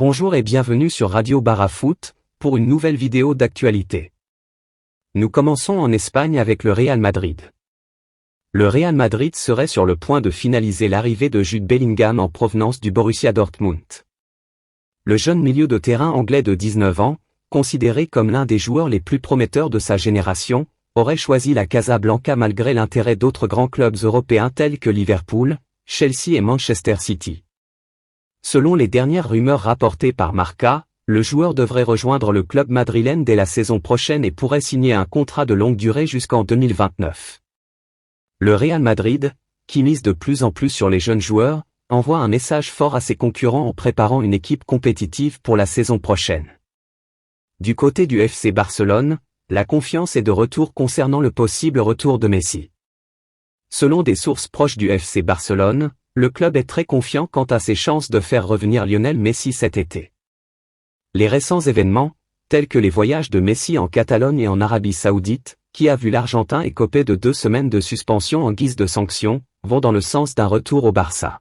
Bonjour et bienvenue sur Radio Barafoot, pour une nouvelle vidéo d'actualité. Nous commençons en Espagne avec le Real Madrid. Le Real Madrid serait sur le point de finaliser l'arrivée de Jude Bellingham en provenance du Borussia Dortmund. Le jeune milieu de terrain anglais de 19 ans, considéré comme l'un des joueurs les plus prometteurs de sa génération, aurait choisi la Casablanca malgré l'intérêt d'autres grands clubs européens tels que Liverpool, Chelsea et Manchester City. Selon les dernières rumeurs rapportées par Marca, le joueur devrait rejoindre le club madrilène dès la saison prochaine et pourrait signer un contrat de longue durée jusqu'en 2029. Le Real Madrid, qui mise de plus en plus sur les jeunes joueurs, envoie un message fort à ses concurrents en préparant une équipe compétitive pour la saison prochaine. Du côté du FC Barcelone, la confiance est de retour concernant le possible retour de Messi. Selon des sources proches du FC Barcelone, le club est très confiant quant à ses chances de faire revenir Lionel Messi cet été. Les récents événements, tels que les voyages de Messi en Catalogne et en Arabie Saoudite, qui a vu l'Argentin écoper de 2 semaines de suspension en guise de sanction, vont dans le sens d'un retour au Barça.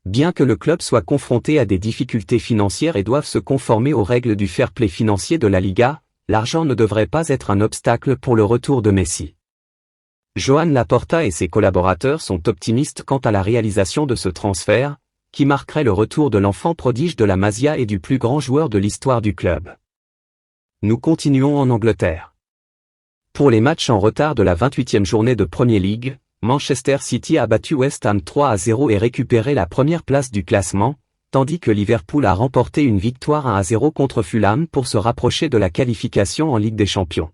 Bien que le club soit confronté à des difficultés financières et doive se conformer aux règles du fair play financier de la Liga, l'argent ne devrait pas être un obstacle pour le retour de Messi. Joan Laporta et ses collaborateurs sont optimistes quant à la réalisation de ce transfert, qui marquerait le retour de l'enfant prodige de la Masia et du plus grand joueur de l'histoire du club. Nous continuons en Angleterre. Pour les matchs en retard de la 28e journée de Premier League, Manchester City a battu West Ham 3-0 et récupéré la première place du classement, tandis que Liverpool a remporté une victoire 1-0 contre Fulham pour se rapprocher de la qualification en Ligue des Champions.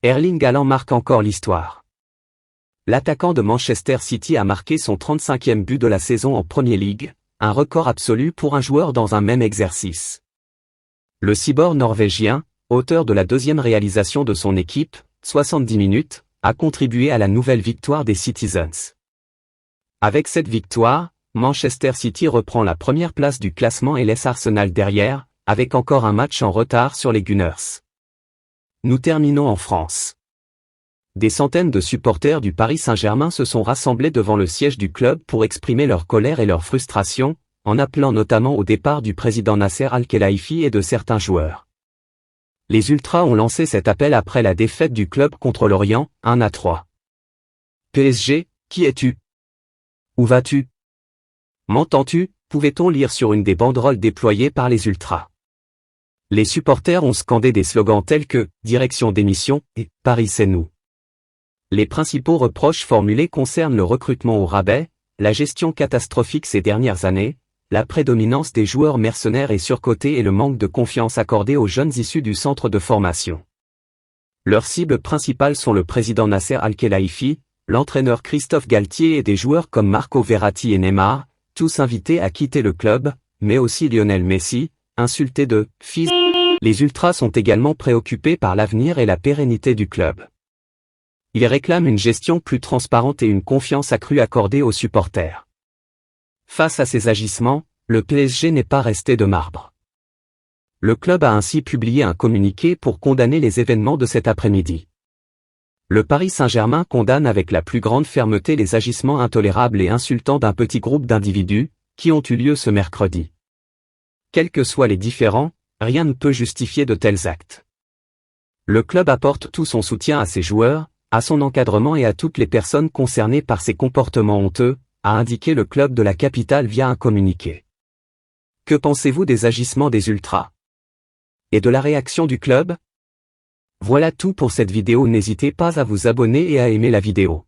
Erling Haaland marque encore l'histoire. L'attaquant de Manchester City a marqué son 35e but de la saison en Premier League, un record absolu pour un joueur dans un même exercice. Le cyborg norvégien, auteur de la deuxième réalisation de son équipe, 70 minutes, a contribué à la nouvelle victoire des Citizens. Avec cette victoire, Manchester City reprend la première place du classement et laisse Arsenal derrière, avec encore un match en retard sur les Gunners. Nous terminons en France. Des centaines de supporters du Paris Saint-Germain se sont rassemblés devant le siège du club pour exprimer leur colère et leur frustration, en appelant notamment au départ du président Nasser Al-Khelaifi et de certains joueurs. Les Ultras ont lancé cet appel après la défaite du club contre Lorient, 1-3. PSG, qui es-tu? Où vas-tu? M'entends-tu? Pouvait-on lire sur une des banderoles déployées par les Ultras. Les supporters ont scandé des slogans tels que « Direction démission » et « Paris c'est nous ». Les principaux reproches formulés concernent le recrutement au rabais, la gestion catastrophique ces dernières années, la prédominance des joueurs mercenaires et surcotés et le manque de confiance accordé aux jeunes issus du centre de formation. Leurs cibles principales sont le président Nasser Al-Khelaifi, l'entraîneur Christophe Galtier et des joueurs comme Marco Verratti et Neymar, tous invités à quitter le club, mais aussi Lionel Messi, insulté de « fils ». Les Ultras sont également préoccupés par l'avenir et la pérennité du club. Ils réclament une gestion plus transparente et une confiance accrue accordée aux supporters. Face à ces agissements, le PSG n'est pas resté de marbre. Le club a ainsi publié un communiqué pour condamner les événements de cet après-midi. Le Paris Saint-Germain condamne avec la plus grande fermeté les agissements intolérables et insultants d'un petit groupe d'individus, qui ont eu lieu ce mercredi. Quels que soient les différends, rien ne peut justifier de tels actes. Le club apporte tout son soutien à ses joueurs, à son encadrement et à toutes les personnes concernées par ces comportements honteux, a indiqué le club de la capitale via un communiqué. Que pensez-vous des agissements des Ultras? Et de la réaction du club? Voilà tout pour cette vidéo, n'hésitez pas à vous abonner et à aimer la vidéo.